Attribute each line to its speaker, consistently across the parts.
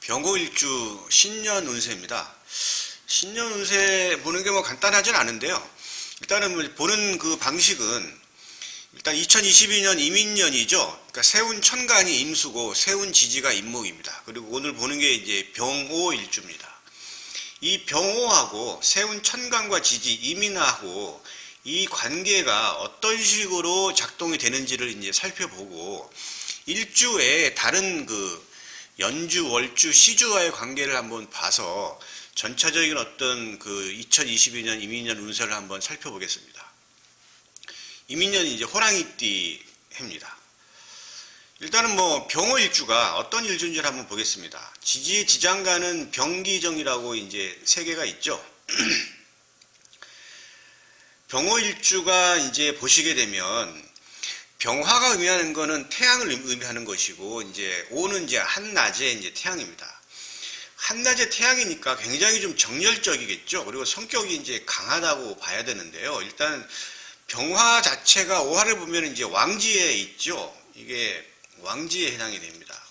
Speaker 1: 병호일주 신년 운세입니다. 신년 운세 보는 게 뭐 간단하진 않은데요. 일단은 뭐 보는 그 방식은 일단 2022년 이민년이죠. 그러니까 세운 천간이 임수고 세운 지지가 임목입니다. 그리고 오늘 보는 게 이제 병호일주입니다. 이 병호하고 세운 천간과 지지 이민하고 이 관계가 어떤 식으로 작동이 되는지를 이제 살펴보고 일주에 다른 그 연주, 월주, 시주와의 관계를 한번 봐서 전체적인 어떤 그 2022년 이민년 운세를 한번 살펴보겠습니다. 이민년이 이제 호랑이띠 해입니다. 일단은 뭐 병호일주가 어떤 일주인지를 한번 보겠습니다. 지지의 지장간은 병기정이라고 이제 세 개가 있죠. 병호일주가 이제 보시게 되면 병화가 의미하는 거는 태양을 의미하는 것이고 이제 오는 이제 한낮에 이제 태양입니다. 한낮에 태양이니까 굉장히 좀 정열적이겠죠. 그리고 성격이 이제 강하다고 봐야 되는데요. 일단 병화 자체가 오화를 보면 이제 왕지에 있죠. 이게 왕지에 해당이 됩니다.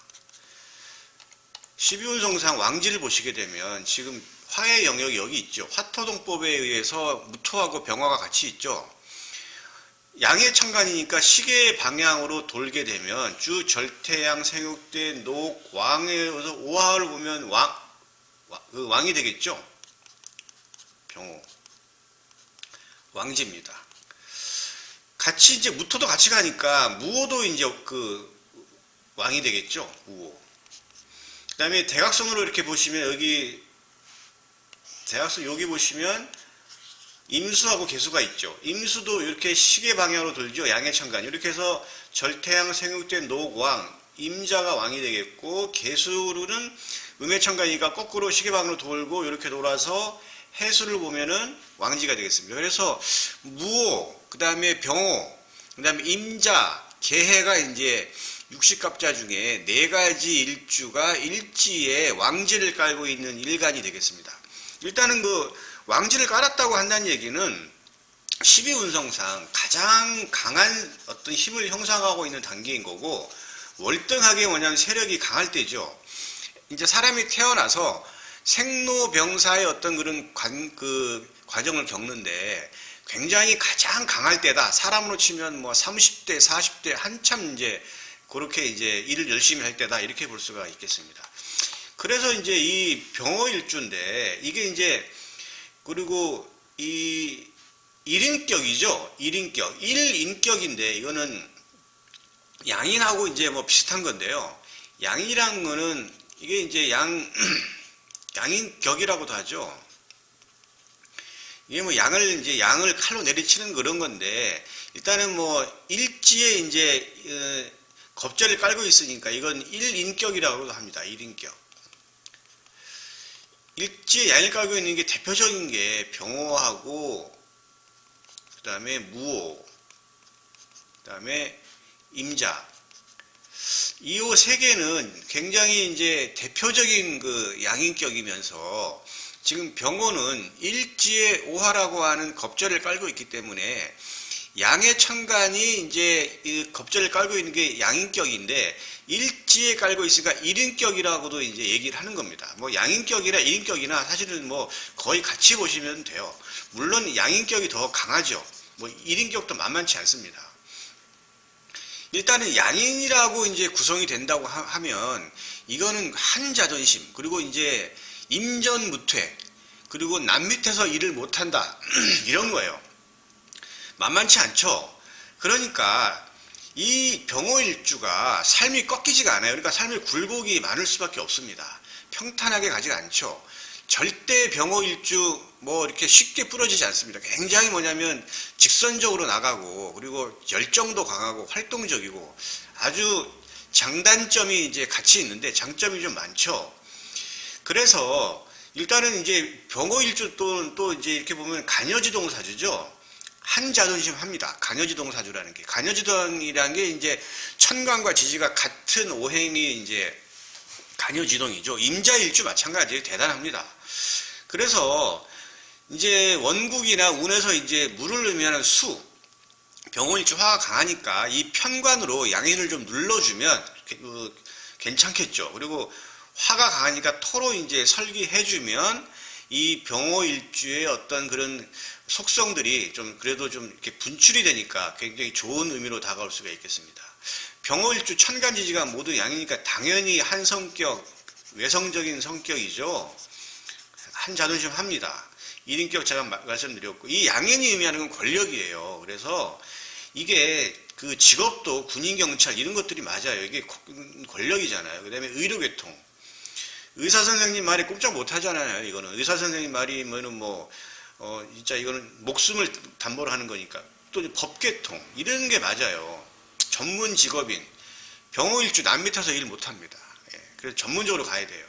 Speaker 1: 12운성상 왕지를 보시게 되면 지금 화의 영역이 여기 있죠. 화토동법에 의해서 무토하고 병화가 같이 있죠. 양의 천간이니까 시계의 방향으로 돌게 되면 주 절태양 생육대 녹 왕에서 오화를 보면 왕이 되겠죠. 병호 왕지입니다. 같이 이제 무토도 같이 가니까 무호도 이제 그 왕이 되겠죠. 무호. 그다음에 대각선으로 이렇게 보시면 여기 대각선 여기 보시면 임수하고 계수가 있죠. 임수도 이렇게 시계 방향으로 돌죠. 양의 천간. 이렇게 해서 절태양 생육대 녹왕, 임자가 왕이 되겠고 계수는 음의 천간이니까 거꾸로 시계 방향으로 돌고 이렇게 돌아서 해수를 보면은 왕지가 되겠습니다. 그래서 무호, 그 다음에 병호, 그 다음에 임자, 계해가 이제 육식갑자 중에 네 가지 일주가 일지에 왕지를 깔고 있는 일간이 되겠습니다. 일단은 그 왕지를 깔았다고 한다는 얘기는 12운성상 가장 강한 어떤 힘을 형성하고 있는 단계인 거고, 월등하게 뭐냐면 세력이 강할 때죠. 이제 사람이 태어나서 생로병사의 어떤 그런 과정을 겪는데 굉장히 가장 강할 때다. 사람으로 치면 뭐 30대, 40대 한참 이제 그렇게 이제 일을 열심히 할 때다. 이렇게 볼 수가 있겠습니다. 그래서 이제 이 병호일주인데 이게 이제 그리고 이 1인격이죠. 1인격. 1인격인데 이거는 양인하고 이제 뭐 비슷한 건데요. 양이란 거는 이게 이제 양인격이라고도 하죠. 이게 뭐 양을 칼로 내리치는 그런 건데 일단은 뭐 일지에 이제 겁절을 깔고 있으니까 이건 1인격이라고도 합니다. 1인격. 일지에 양을 깔고 있는 게 대표적인 게 병호하고 그 다음에 무호, 그 다음에 임자. 이 세 개는 굉장히 이제 대표적인 그 양인격이면서 지금 병호는 일지에 오화라고 하는 겁절을 깔고 있기 때문에 양의 천간이 이제 이 겁절을 깔고 있는 게 양인격인데 일지에 깔고 있으니까 1인격이라고도 이제 얘기를 하는 겁니다. 뭐 양인격이나 1인격이나 사실은 뭐 거의 같이 보시면 돼요. 물론 양인격이 더 강하죠. 뭐 1인격도 만만치 않습니다. 일단은 양인이라고 이제 구성이 된다고 하면 이거는 한 자존심, 그리고 이제 임전무퇴, 그리고 남 밑에서 일을 못한다 이런 거예요. 만만치 않죠. 그러니까 이 병호일주가 삶이 꺾이지가 않아요. 그러니까 삶의 굴곡이 많을 수밖에 없습니다. 평탄하게 가지가 않죠. 절대 병호일주 뭐 이렇게 쉽게 부러지지 않습니다. 굉장히 뭐냐면 직선적으로 나가고 그리고 열정도 강하고 활동적이고 아주 장단점이 이제 같이 있는데 장점이 좀 많죠. 그래서 일단은 이제 병호일주 또 이제 이렇게 보면 간여지동사주죠. 한 자존심 합니다. 간여지동사주라는 게. 간여지동이라는 게 이제 천간과 지지가 같은 오행이 이제 간여지동이죠. 임자일주 마찬가지예요. 대단합니다. 그래서 이제 원국이나 운에서 이제 물을 의미하는 수, 병호일주 화가 강하니까 이 편관으로 양인을 좀 눌러주면 괜찮겠죠. 그리고 화가 강하니까 토로 이제 설기해주면 이 병호일주의 어떤 그런 속성들이 좀 그래도 좀 이렇게 분출이 되니까 굉장히 좋은 의미로 다가올 수가 있겠습니다. 병호일주 천간지지가 모두 양이니까 당연히 한 성격, 외성적인 성격이죠. 한 자존심 합니다. 1인격 제가 말씀드렸고, 이 양연이 의미하는 건 권력이에요. 그래서 이게 그 직업도 군인, 경찰 이런 것들이 맞아요. 이게 권력이잖아요. 그 다음에 의료계통. 의사 선생님 말이 꼼짝 못 하잖아요. 이거는 의사 선생님 말이 진짜 이거는 목숨을 담보로 하는 거니까. 또 법계통 이런 게 맞아요. 전문 직업인 병호일주 남 밑에서 일 못 합니다. 예, 그래서 전문적으로 가야 돼요.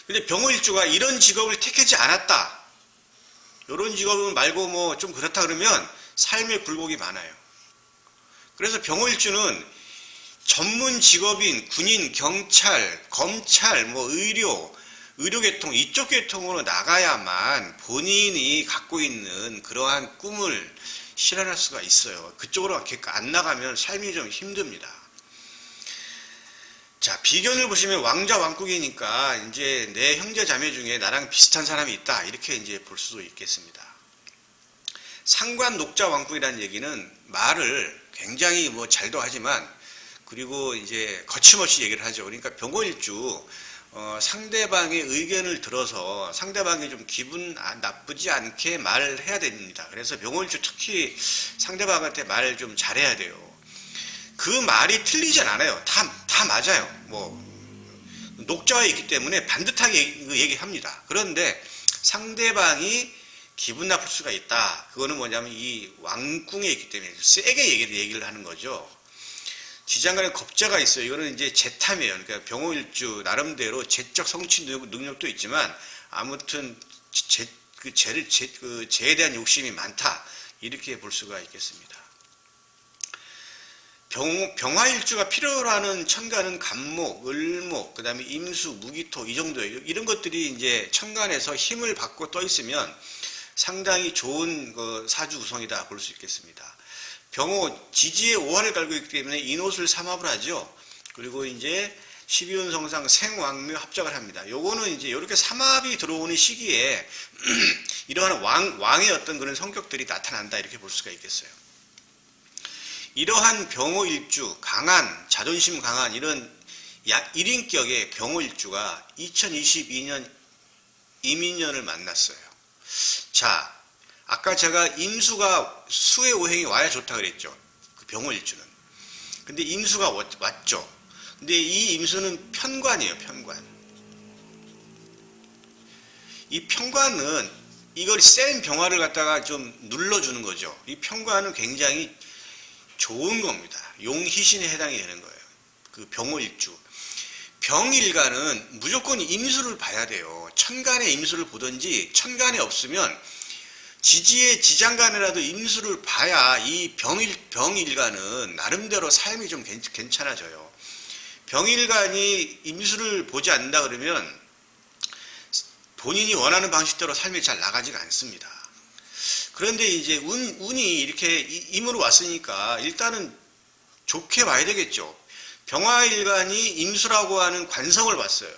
Speaker 1: 근데 병호일주가 이런 직업을 택하지 않았다. 이런 직업은 말고 뭐 좀 그렇다 그러면 삶의 굴곡이 많아요. 그래서 병호일주는 전문 직업인 군인, 경찰, 검찰, 의료계통 이쪽 계통으로 나가야만 본인이 갖고 있는 그러한 꿈을 실현할 수가 있어요. 그쪽으로 안 나가면 삶이 좀 힘듭니다. 자, 비견을 보시면 왕자 왕국이니까 이제 내 형제 자매 중에 나랑 비슷한 사람이 있다 이렇게 이제 볼 수도 있겠습니다. 상관 녹자 왕국이라는 얘기는 말을 굉장히 잘도 하지만 그리고 이제 거침없이 얘기를 하죠. 그러니까 병호일주 상대방의 의견을 들어서 상대방이 좀 기분 나쁘지 않게 말을 해야 됩니다. 그래서 병호일주 특히 상대방한테 말을 좀 잘해야 돼요. 그 말이 틀리진 않아요. 다 맞아요. 녹자에 있기 때문에 반듯하게 얘기합니다. 그런데 상대방이 기분 나쁠 수가 있다. 그거는 뭐냐면 이 왕궁에 있기 때문에 세게 얘기를 하는 거죠. 지장간에 겁자가 있어요. 이거는 이제 재탐이에요. 그러니까 병호일주 나름대로 재적 성취 능력도 있지만 아무튼 재에 대한 욕심이 많다. 이렇게 볼 수가 있겠습니다. 병화일주가 필요로 하는 천간은 간목, 을목, 그 다음에 임수, 무기토 이 정도예요. 이런 것들이 이제 천간에서 힘을 받고 떠 있으면 상당히 좋은 사주 구성이다 볼 수 있겠습니다. 병호 지지에 오화를 깔고 있기 때문에 인옷을 삼합을 하죠. 그리고 이제 12운 성상 생왕묘 합작을 합니다. 요거는 이제 이렇게 삼합이 들어오는 시기에 이러한 왕의 어떤 그런 성격들이 나타난다 이렇게 볼 수가 있겠어요. 이러한 병호일주 강한 자존심 강한 이런 1인격의 병호일주가 2022년 이민년을 만났어요. 자, 아까 제가 임수가 수의 오행이 와야 좋다 그랬죠. 그 병호일주는. 근데 임수가 왔죠. 근데 이 임수는 편관이에요. 편관. 이 편관은 이걸 센 병화를 갖다가 좀 눌러주는 거죠. 이 편관은 굉장히 좋은 겁니다. 용희신에 해당이 되는 거예요. 그 병호일주. 병일간은 무조건 임수를 봐야 돼요. 천간에 임수를 보든지 천간에 없으면 지지의 지장간에라도 임수를 봐야 이 병일간은 나름대로 삶이 좀 괜찮아져요. 병일간이 임수를 보지 않는다 그러면 본인이 원하는 방식대로 삶이 잘 나가지가 않습니다. 그런데 이제 운이 이렇게 임으로 왔으니까 일단은 좋게 봐야 되겠죠. 병화일간이 임수라고 하는 관성을 봤어요.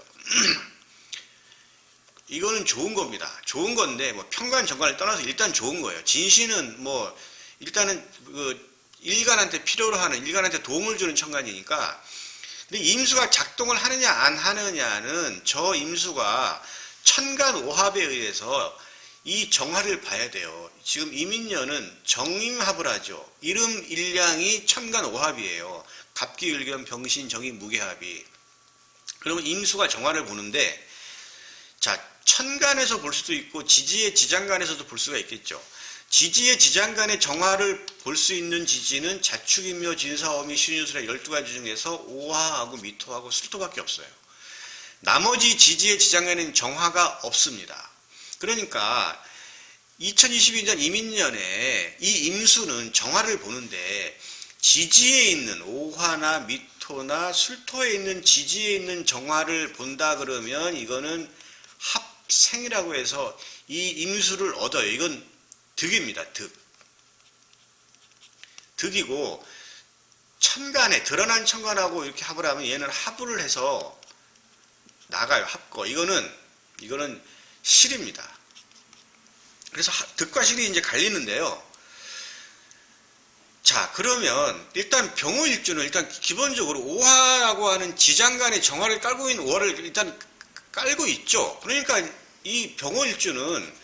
Speaker 1: 이거는 좋은 겁니다. 좋은 건데 편관 정관을 떠나서 일단 좋은 거예요. 진신은 일단은 일간한테 필요로 하는 일간한테 도움을 주는 천간이니까. 근데 임수가 작동을 하느냐 안 하느냐는 저 임수가 천간 오합에 의해서 이 정화를 봐야 돼요. 지금 이민년은 정임합을 하죠. 이름 일량이 천간 오합이에요. 갑기, 을견, 병신, 정임, 무게합이. 그러면 임수가 정화를 보는데 자, 천간에서 볼 수도 있고 지지의 지장간에서도 볼 수가 있겠죠. 지지의 지장간의 정화를 볼 수 있는 지지는 자축인묘, 진사어미, 신유술의 12가지 중에서 오화하고 미토하고 술토밖에 없어요. 나머지 지지의 지장간에는 정화가 없습니다. 그러니까 2022년 이민년에 이 임수는 정화를 보는데 지지에 있는 오화나 미토나 술토에 있는 지지에 있는 정화를 본다 그러면 이거는 합생이라고 해서 이 임수를 얻어요. 이건 득입니다. 득이고 천간에 드러난 천간하고 이렇게 합을 하면 얘는 합을 해서 나가요. 합거. 이거는 실입니다. 그래서 득과 실이 이제 갈리는데요. 자, 그러면 일단 병호일주는 일단 기본적으로 오화라고 하는 지장간의 정화를 깔고 있는 오화를 일단 깔고 있죠. 그러니까 이 병호일주는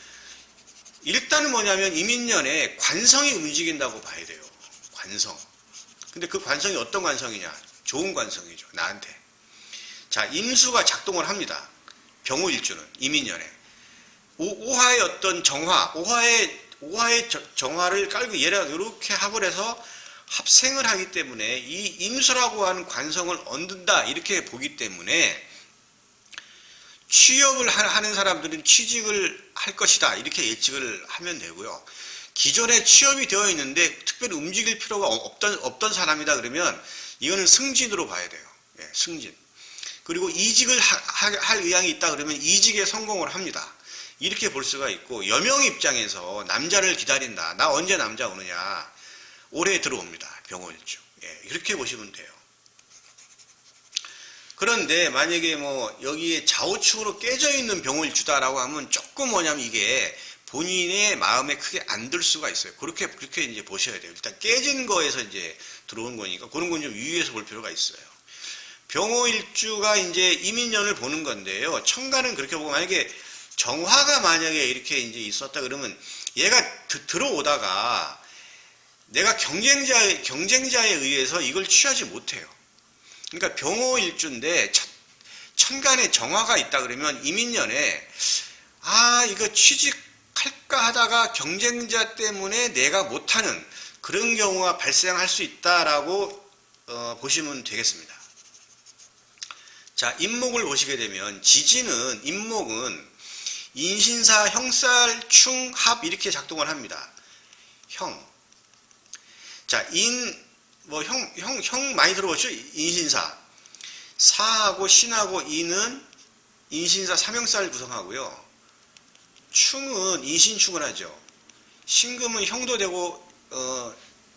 Speaker 1: 일단은 뭐냐면 이민년에 관성이 움직인다고 봐야 돼요. 관성. 근데 그 관성이 어떤 관성이냐? 좋은 관성이죠. 나한테. 자, 임수가 작동을 합니다. 병호일주는 이민년에. 오화의 어떤 정화, 오화의 정화를 깔고 얘랑 이렇게 합을 해서 합생을 하기 때문에 이 임수라고 하는 관성을 얻는다 이렇게 보기 때문에 취업을 하는 사람들은 취직을 할 것이다 이렇게 예측을 하면 되고요. 기존에 취업이 되어 있는데 특별히 움직일 필요가 없던 사람이다 그러면 이거는 승진으로 봐야 돼요. 예, 승진. 그리고 이직을 할 의향이 있다 그러면 이직에 성공을 합니다. 이렇게 볼 수가 있고, 여명 입장에서 남자를 기다린다. 나 언제 남자 오느냐. 올해 들어옵니다. 병호일주. 예, 이렇게 보시면 돼요. 그런데 만약에 뭐 여기에 좌우측으로 깨져 있는 병호일주다라고 하면 조금 뭐냐면 이게 본인의 마음에 크게 안 들 수가 있어요. 그렇게 이제 보셔야 돼요. 일단 깨진 거에서 이제 들어온 거니까 그런 건 좀 유의해서 볼 필요가 있어요. 병호일주가 이제 이민년을 보는 건데요. 천간은 그렇게 보고 만약에 정화가 만약에 이렇게 이제 있었다 그러면 얘가 들어오다가 내가 경쟁자에 의해서 이걸 취하지 못해요. 그러니까 병호일주인데 천간에 정화가 있다 그러면 이민년에 이거 취직할까 하다가 경쟁자 때문에 내가 못하는 그런 경우가 발생할 수 있다라고 보시면 되겠습니다. 자, 임목을 보시게 되면 임목은 인신사, 형살, 충, 합 이렇게 작동을 합니다. 형. 자, 형 많이 들어보셨죠? 인신사. 사하고 신하고 인은 인신사 삼형살을 구성하고요. 충은 인신충을 하죠. 신금은 형도 되고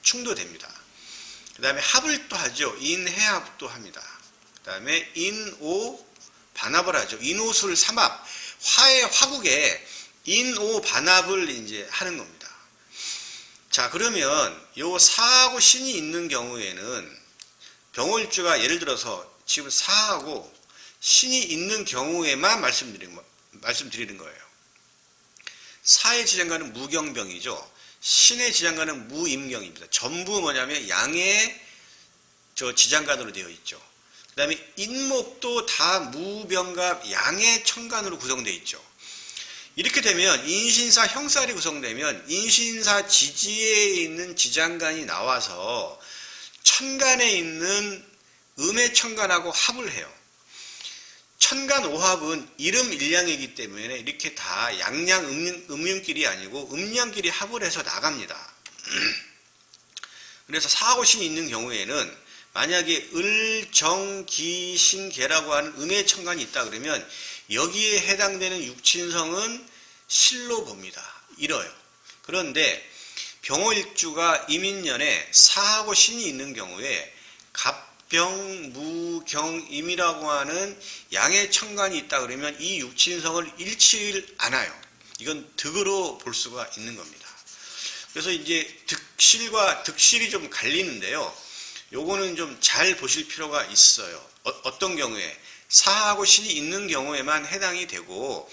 Speaker 1: 충도 됩니다. 그 다음에 합을 또 하죠. 인해합도 합니다. 그 다음에 인오 반합을 하죠. 인오술 삼합. 화의 화국에 인오 반합을 이제 하는 겁니다. 자, 그러면 요 사하고 신이 있는 경우에는 병호일주가 예를 들어서 지금 사하고 신이 있는 경우에만 말씀드리는 거예요. 사의 지장간은 무경병이죠. 신의 지장간은 무임경입니다. 전부 뭐냐면 양의 지장간으로 되어 있죠. 그 다음에 인목도 다 무병과 양의 천간으로 구성되어 있죠. 이렇게 되면 인신사 형살이 구성되면 인신사 지지에 있는 지장간이 나와서 천간에 있는 음의 천간하고 합을 해요. 천간 오합은 이름 일량이기 때문에 이렇게 다 양양 음륜끼리 아니고 음양끼리 합을 해서 나갑니다. 그래서 사하고 신이 있는 경우에는 만약에 을, 정, 기, 신, 계라고 하는 음의 천간이 있다 그러면 여기에 해당되는 육친성은 실로 봅니다. 잃어요. 그런데 병호일주가 이민년에 사하고 신이 있는 경우에 갑병, 무, 경, 임이라고 하는 양의 천간이 있다 그러면 이 육친성을 잃지 않아요. 이건 득으로 볼 수가 있는 겁니다. 그래서 이제 득실과 득실이 좀 갈리는데요. 요거는 좀 잘 보실 필요가 있어요. 어떤 경우에 사하고 신이 있는 경우에만 해당이 되고,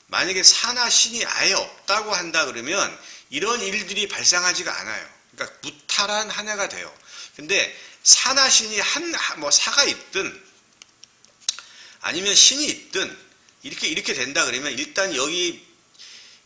Speaker 1: 만약에 사나 신이 아예 없다고 한다 그러면 이런 일들이 발생하지가 않아요. 그러니까 무탈한 한 해가 돼요. 근데 사나 신이 사가 있든 아니면 신이 있든 이렇게 된다 그러면 일단 여기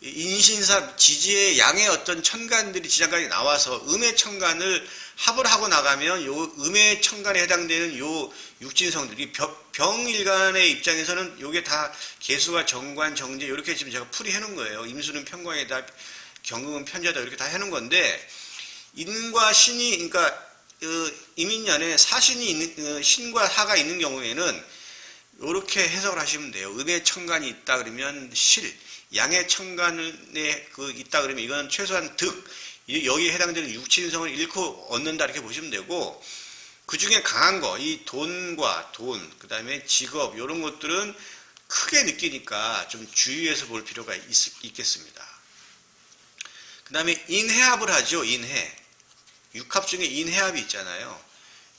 Speaker 1: 인신사 지지의 양의 어떤 천간들이 지장간이 나와서 음의 천간을 합을 하고 나가면 요 음의 천간에 해당되는 요 육진성들이 병일간의 입장에서는 요게 다 개수가 정관, 정제 이렇게 지금 제가 풀이 해놓은 거예요. 임수는 편광이다, 경금은 편자다 이렇게 다 해놓은 건데, 인과 신이 그러니까 이민년에 사신이 있는 신과 하가 있는 경우에는 이렇게 해석을 하시면 돼요. 음의 천간이 있다 그러면 실, 양의 천간에 있다 그러면 이건 최소한 득, 여기에 해당되는 육친성을 잃고 얻는다 이렇게 보시면 되고, 그 중에 강한 거, 이 돈과 돈, 그 다음에 직업, 이런 것들은 크게 느끼니까 좀 주의해서 볼 필요가 있겠습니다. 그 다음에 인해합을 하죠, 인해. 육합 중에 인해합이 있잖아요.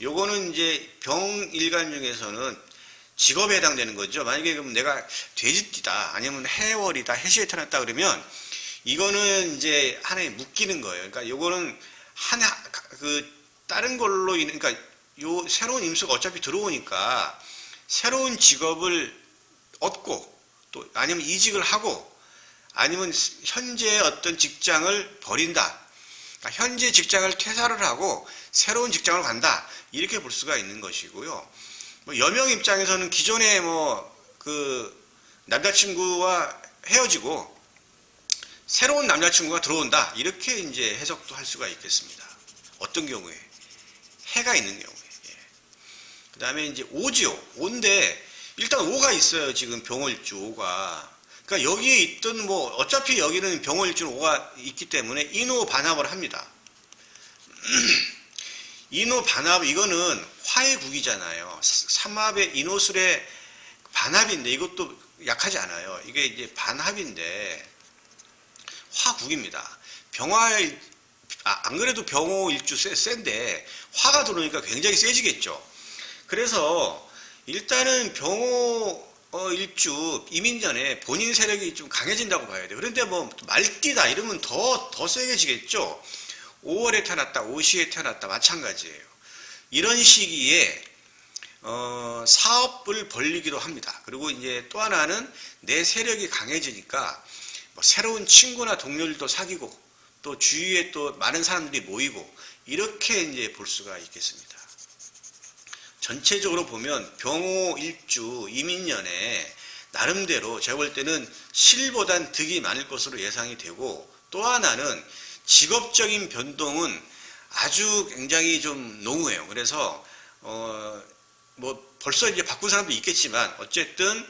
Speaker 1: 요거는 이제 병일간 중에서는 직업에 해당되는 거죠. 만약에 그럼 내가 돼지띠다, 아니면 해월이다, 해시에 태어났다 그러면 이거는 이제 하나에 묶이는 거예요. 그러니까 요거는 다른 걸로 그러니까 요 새로운 임수가 어차피 들어오니까 새로운 직업을 얻고 또 아니면 이직을 하고 아니면 현재 어떤 직장을 버린다. 그러니까 현재 직장을 퇴사를 하고 새로운 직장을 간다. 이렇게 볼 수가 있는 것이고요. 뭐 여명 입장에서는 기존에 남자친구와 헤어지고 새로운 남자친구가 들어온다. 이렇게 이제 해석도 할 수가 있겠습니다. 어떤 경우에? 해가 있는 경우에. 예. 그 다음에 이제 오지요. 오인데 일단 오가 있어요. 지금 병월일주 오가. 그러니까 여기에 있던 어차피 여기는 병월일주는 오가 있기 때문에 인호 반합을 합니다. 인호 반합 이거는 화의 국이잖아요. 삼합의 인호술의 반합인데 이것도 약하지 않아요. 이게 이제 반합인데 화국입니다. 안 그래도 병호일주 센데 화가 들어오니까 굉장히 세지겠죠. 그래서 일단은 병호일주 이민년에 본인 세력이 좀 강해진다고 봐야 돼요. 그런데 말띠다 이러면 더 세게지겠죠. 5월에 태어났다, 5시에 태어났다 마찬가지예요. 이런 시기에 사업을 벌리기도 합니다. 그리고 이제 또 하나는 내 세력이 강해지니까 새로운 친구나 동료들도 사귀고 또 주위에 또 많은 사람들이 모이고 이렇게 이제 볼 수가 있겠습니다. 전체적으로 보면 병호일주 이민년에 나름대로 제가 볼 때는 실보단 득이 많을 것으로 예상이 되고 또 하나는 직업적인 변동은 아주 굉장히 좀 농후해요. 그래서 벌써 이제 바꾼 사람도 있겠지만 어쨌든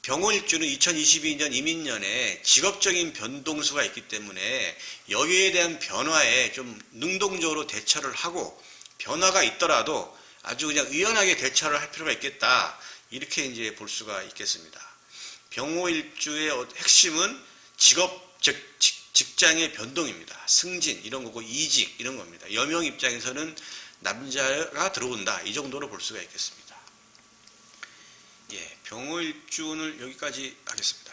Speaker 1: 병호일주는 2022년 이민년에 직업적인 변동수가 있기 때문에 여기에 대한 변화에 좀 능동적으로 대처를 하고 변화가 있더라도 아주 그냥 의연하게 대처를 할 필요가 있겠다. 이렇게 이제 볼 수가 있겠습니다. 병호일주의 핵심은 직장의 변동입니다. 승진 이런 거고 이직 이런 겁니다. 여명 입장에서는 남자가 들어온다. 이 정도로 볼 수가 있겠습니다. 예, 병호일주는 여기까지 하겠습니다.